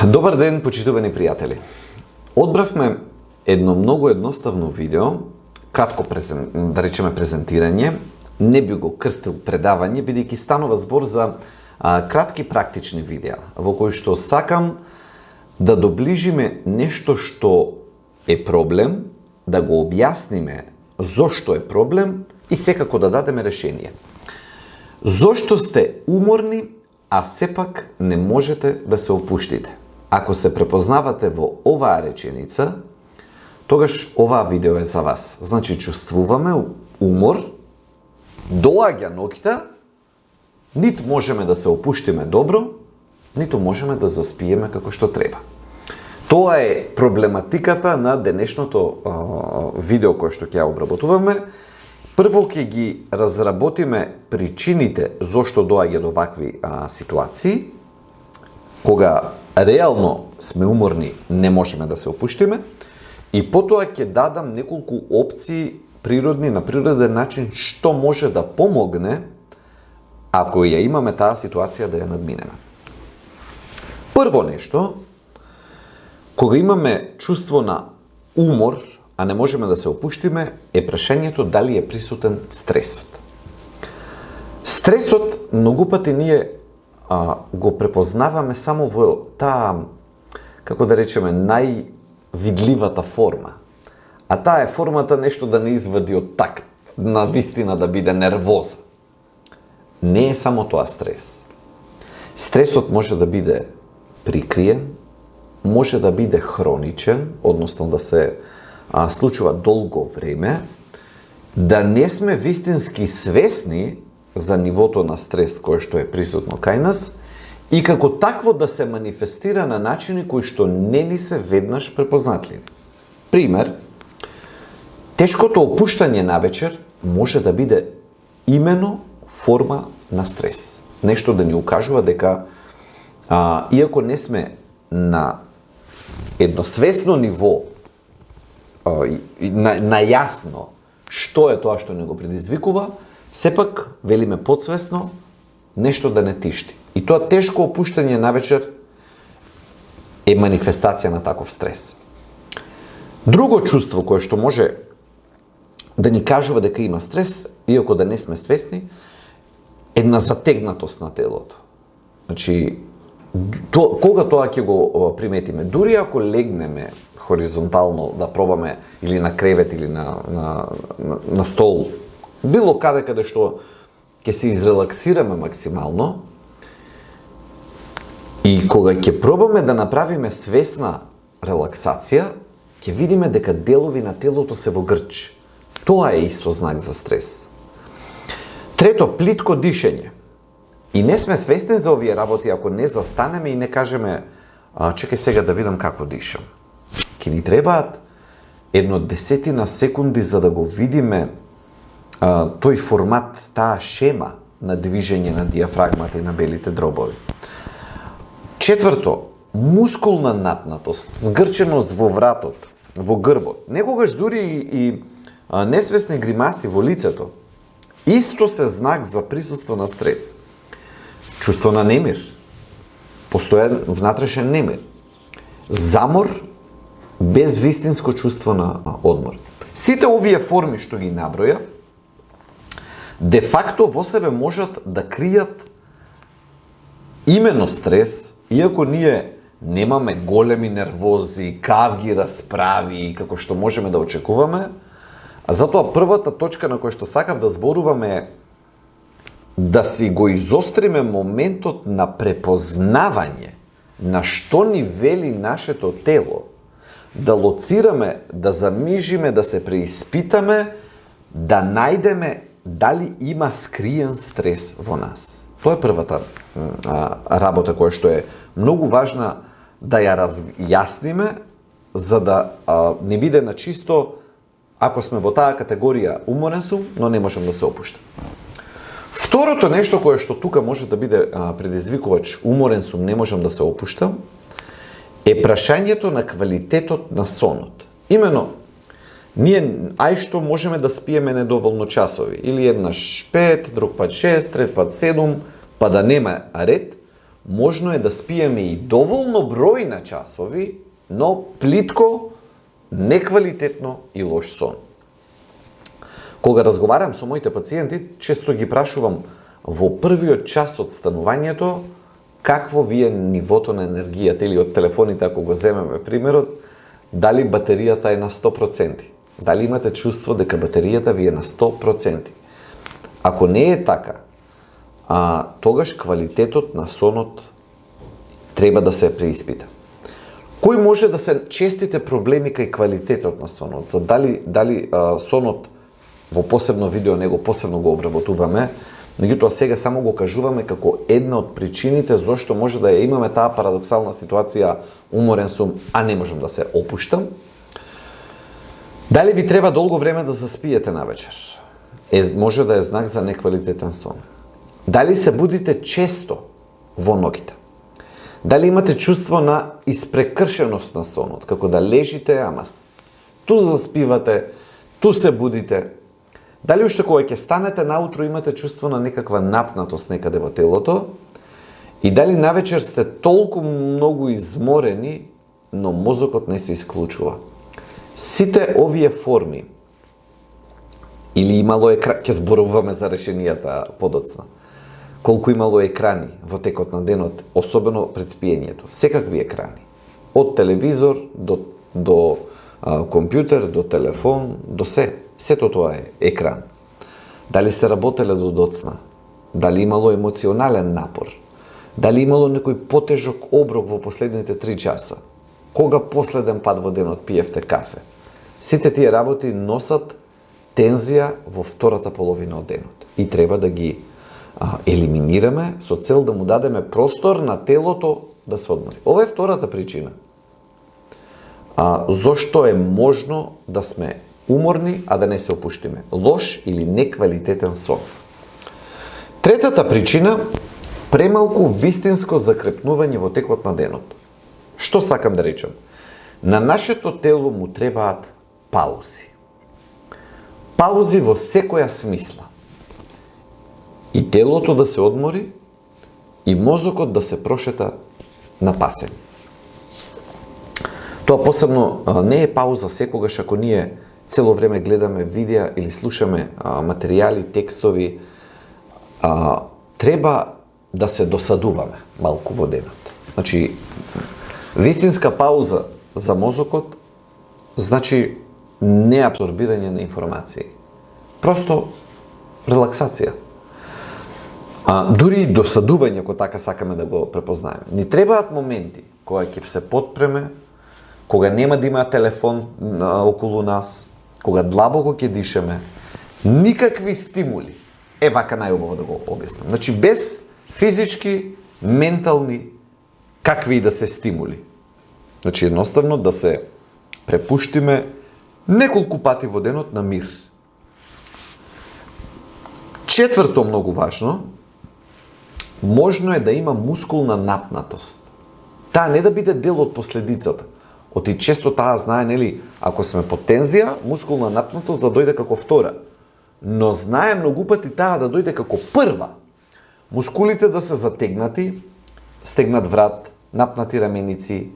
Добар ден, почитувани пријатели. Одбравме едно многу едноставно видео, кратко да речеме презентирање, не би го крстил предавање, бидејќи станува збор за кратки практични видеа, во кои што сакам да доближиме нешто што е проблем, да го објасниме зошто е проблем и секако да дадеме решение. Зошто сте уморни, а сепак не можете да се опуштите? Ако се препознавате во оваа реченица, тогаш оваа видео е за вас. Значи, чувствуваме умор, доаѓа ноќта, нит можеме да се опуштиме добро, ниту можеме да заспиеме како што треба. Тоа е проблематиката на денешното видео кое што ќе ја обработуваме. Прво ќе ги разработиме причините зошто доаѓа до вакви ситуации, кога реално сме уморни, не можеме да се опуштиме, и потоа ќе дадам неколку опции природни, на природен начин, што може да помогне ако ја имаме таа ситуација да ја надминеме. Прво нешто, кога имаме чувство на умор, а не можеме да се опуштиме, е прашањето дали е присутен стресот. Стресот многу пати ние го препознаваме само во таа, како да речеме, највидливата форма. А таа е формата нешто да не извади од такт, на вистина да биде нервоза. Не е само тоа стрес. Стресот може да биде прикриен, може да биде хроничен, односно да се случува долго време, да не сме вистински свесни за нивото на стрес кое што е присутно кај нас и како такво да се манифестира на начини кои што не ни се веднаш препознатливи. Пример, тешкото опуштање навечер може да биде имено форма на стрес. Нешто да ни укажува дека, иако не сме на едно свесно ниво, најасно што е тоа што не го предизвикува, сепак, велиме подсвесно, нешто да не тишти. И тоа тешко опуштање навечер е манифестација на таков стрес. Друго чувство кое што може да ни кажува дека има стрес, иако да не сме свесни, една затегнатост на телото. Значи, кога тоа ќе го приметиме? Дури ако легнеме хоризонтално да пробаме или на кревет или на стол, било каде што ќе се изрелаксираме максимално, и кога ќе пробаме да направиме свесна релаксација, ќе видиме дека делови на телото се во грч. Тоа е исто знак за стрес. Трето, плитко дишење. И не сме свесни за овие работи ако не застанеме и не кажеме чекај сега да видам како дишам. Ке ни требаат едно 10 секунди за да го видиме тој формат, таа шема на движење на диафрагмата и на белите дробови. Четврто, мускулна напнатост, згрченост во вратот, во грбот. Некогаш дури и несвесни гримаси во лицето, исто се знак за присуство на стрес. Чувство на немир, постојан внатрешен немир, замор без вистинско чувство на одмор. Сите овие форми што ги наброја, де факто во себе можат да кријат имено стрес, иако ние немаме големи нервози, кавги расправи, како што можеме да очекуваме, а затоа првата точка на која што сакав да зборуваме е да си го изостриме моментот на препознавање на што ни вели нашето тело, да лоцираме, да замижиме, да се преиспитаме, да најдеме дали има скриен стрес во нас. Тоа е првата работа која што е многу важна да ја разјасниме, за да не биде на чисто ако сме во таа категорија уморен сум, но не можам да се опуштам. Второто нешто кое што тука може да биде предизвикувач уморен сум, не можам да се опуштам, е прашањето на квалитетот на сонот. Имено, ние што можеме да спиеме недоволно часови, или еднаш 5, друг пат 6, трет пат 7, па да нема ред, можно е да спиеме и доволно број на часови, но плитко, неквалитетно и лош сон. Кога разговарам со моите пациенти, често ги прашувам во првиот час од станувањето какво ви е нивото на енергијата, или од телефоните, ако го земеме примерот, дали батеријата е на 100%, дали имате чувство дека батеријата ви е на 100%. Ако не е така, тогаш квалитетот на сонот треба да се преиспита. Кои може да се честите проблеми кај квалитетот на сонот? За дали сонот, во посебно видео него посебно го обработуваме, меѓутоа сега само го кажуваме како една од причините зошто може да ја имаме таа парадоксална ситуација, уморен сум, а не можам да се опуштам. Дали ви треба долго време да заспиете навечер? Може да е знак за неквалитетен сон. Дали се будите често во ноќите? Дали имате чувство на испрекршеност на сонот, како да лежите, ама ту заспивате, ту се будите? Дали уште кога ќе станете наутро имате чувство на некаква напнатост некаде во телото? И дали навечер сте толку многу изморени, но мозокот не се исклучува? Сите овие форми, или имало екран, ќе зборуваме за решенијата подоцна, колку имало екрани во текот на денот, особено пред спиењето, секакви екрани, од телевизор до компјутер, до телефон, до сето тоа е екран. Дали сте работеле до доцна? Дали имало емоционален напор? Дали имало некој потежок оброк во последните 3 часа? Кога последен пат во денот пиевте кафе? Сите тие работи носат тензија во втората половина од денот и треба да ги елиминираме со цел да му дадеме простор на телото да се одмори. Ова е втората причина. Зошто е можно да сме уморни, а да не се опуштиме? Лош или неквалитетен сон. Третата причина, премалку вистинско закрепнување во текот на денот. Што сакам да речам? На нашето тело му требаат паузи. Паузи во секоја смисла. И телото да се одмори, и мозокот да се прошета на пасење. Тоа посебно не е пауза секогаш ако ние цело време гледаме видеа или слушаме материјали, текстови. Треба да се досадуваме малку во денот. Значи, вистинска пауза за мозокот значи не абсорбирање на информации. Просто релаксација. Дури и досадување, ако така сакаме да го препознаеме. Ни требаат моменти кога ќе се потпреме, кога нема да има телефон околу нас, кога длабоко ќе дишеме, никакви стимули. Вака најубаво да го објаснам. Значи без физички, ментални, какви и да се стимули. Значи едноставно да се препуштиме неколку пати во денот на мир. Четврто, многу важно, можно е да има мускулна напнатост. Таа не да биде дел од последицата. Оти често таа знае, нели, ако сме под тензија, мускулна напнатост да дојде како втора. Но знае многу пати таа да дојде како прва. Мускулите да се затегнати, стегнат врат, напнати раменици,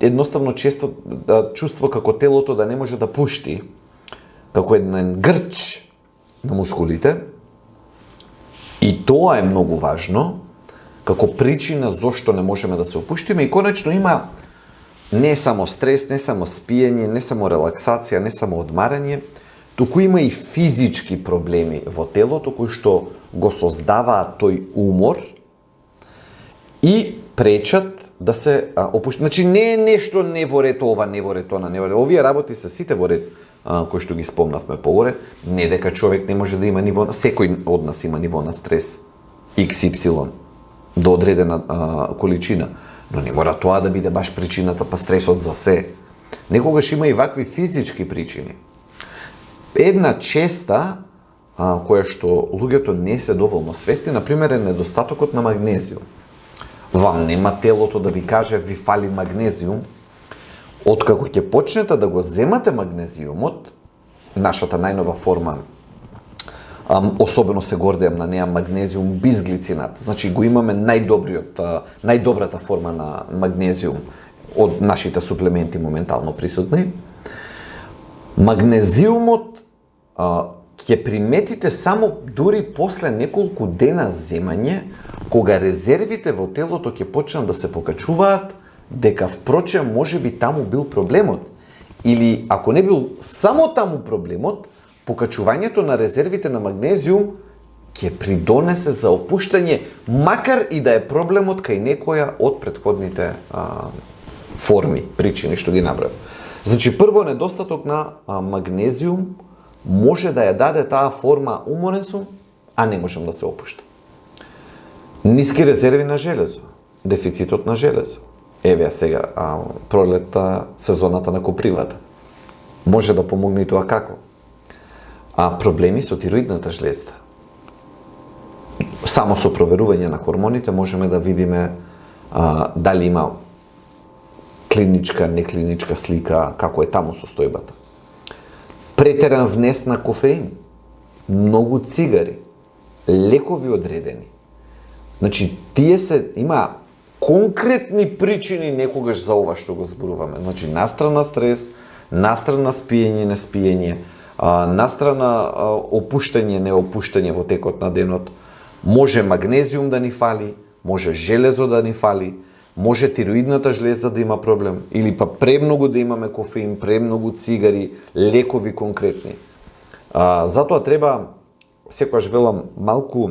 едноставно често чувство како телото да не може да пушти, како еден грч на мускулите. И тоа е многу важно, како причина зошто не можеме да се опуштиме. И конечно има не само стрес, не само спиење, не само релаксација, не само одмарање, туку има и физички проблеми во телото кои што го создаваат тој умор и пречат да се опушти. Значи не е нешто не во ред ова, не во ред она, не во ред. Овие работи се сите во ред кои што ги спомнавме погоре. Не дека човек не може да има ниво, секој од нас има ниво на стрес XY до одредена количина, но не мора тоа да биде баш причината, па стресот за се. Некогаш има и вакви физички причини. Една честа која што луѓето не се доволно свести, например, е недостатокот на магнезиум. Вам нема телото да ви каже ви фали магнезиум. Откако ќе почнете да го земате магнезиумот, нашата најнова форма особено се гордеам на неа, магнезиум бисглицинат. Значи го имаме најдобрата форма на магнезиум од нашите суплементи моментално присутни. Магнезиумот ќе приметите само дури после неколку дена земање, кога резервите во телото ќе почнат да се покачуваат, дека впрочем можеби таму бил проблемот. Или ако не бил само таму проблемот, покачувањето на резервите на магнезиум ќе придонесе за опуштање, макар и да е проблемот кај некоја од претходните форми, причини што ги набрав. Значи, прво, недостаток на магнезиум може да ја даде таа форма уморен сум, а не можем да се опушта. Ниски резерви на железо, дефицитот на железо. Еве сега, пролетта, сезоната на копривата. Може да помогне и тоа како? Проблеми со тироидната жлезда. Само со проверување на хормоните можеме да видиме дали има клиничка, неклиничка слика, како е таму состојбата. Претеран внес на кофеин, многу цигари, лекови одредени. Значи, има конкретни причини некогаш за ова што го зборуваме. Значи, настрана стрес, настрана спиење, не спиење, настрана опуштање, не опуштање во текот на денот. Може магнезиум да ни фали, може железо да ни фали, може тироидната жлезда да има проблем, или па премногу да имаме кофеин, премногу цигари, лекови конкретни. Затоа треба, секогаш велам, малку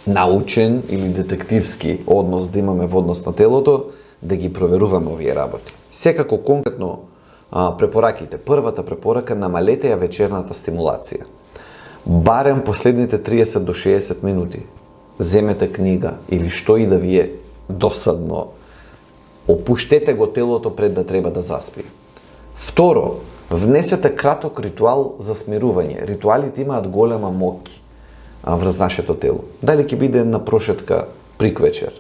научен или детективски однос да имаме во однос на телото, да ги проверуваме овие работи. Секако конкретно препораките. Првата препорака, намалете ја вечерната стимулација. Барем последните 30 до 60 минути. Земете книга или што и да ви е досадно. Опуштете го телото пред да треба да заспи. Второ, внесете краток ритуал за смирување. Ритуалите имаат голема моќ врз нашето тело. Дали ќе биде една прошетка приквечер,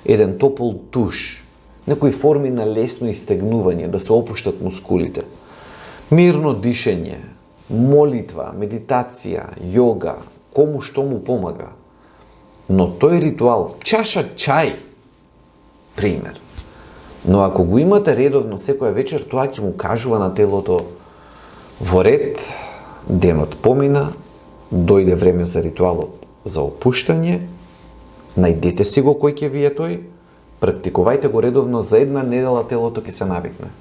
еден топол туш, некои форми на лесно истегнување, да се опуштат мускулите, мирно дишење, молитва, медитација, јога, кому што му помага. Но тој ритуал, чаша чај, пример. Но ако го имате редовно секоја вечер, тоа ќе му кажува на телото: во ред, денот помина, дојде време за ритуалот за опуштање, најдете си го кој ќе ви е тој, практикувајте го редовно, за една недела телото ќе се навикне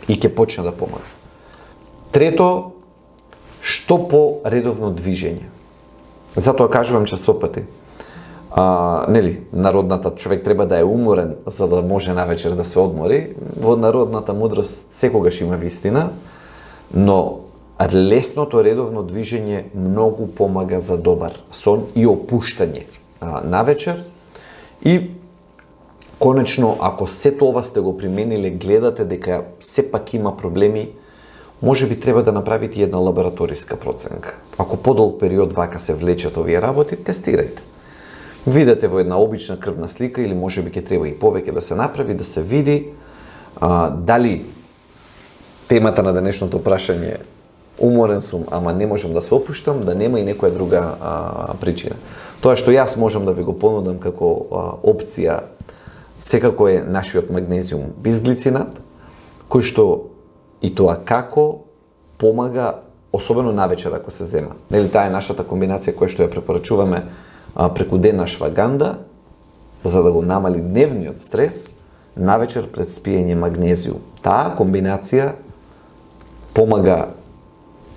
и ќе почне да помага. Трето, што по редовно движење. Затоа кажувам честопати, народната човек треба да е уморен за да може навечер да се одмори. Во народната мудрост секогаш има вистина, но лесното редовно движење многу помага за добар сон и опуштање навечер. И конечно, ако сето ова сте го примениле, гледате дека сепак има проблеми, може би треба да направите една лабораториска проценка. Ако подолг период вака се влечат овие работи, тестирајте. Видете во една обична крвна слика, или може би ќе треба и повеќе да се направи, да се види дали темата на денешното прашање уморен сум, ама не можам да се опуштам, да нема и некоја друга причина. Тоа што јас можам да ви го понудам како опција, секако е нашиот магнезиум бисглицинат, кој што и тоа како помага, особено навечер ако се зема. Нели, таа е нашата комбинација која што ја препорачуваме преку ден на ашваганда, за да го намали дневниот стрес, навечер пред спиење магнезиум. Таа комбинација помага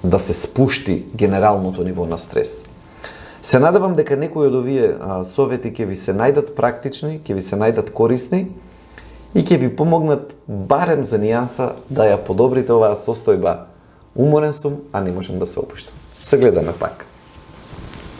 да се спушти генералното ниво на стрес. Се надевам дека некои од овие совети ќе ви се најдат практични, ќе ви се најдат корисни и ќе ви помогнат барем за нијанса да ја подобрите оваа состојба. Уморен сум, а не можам да се опуштам. Се гледаме пак.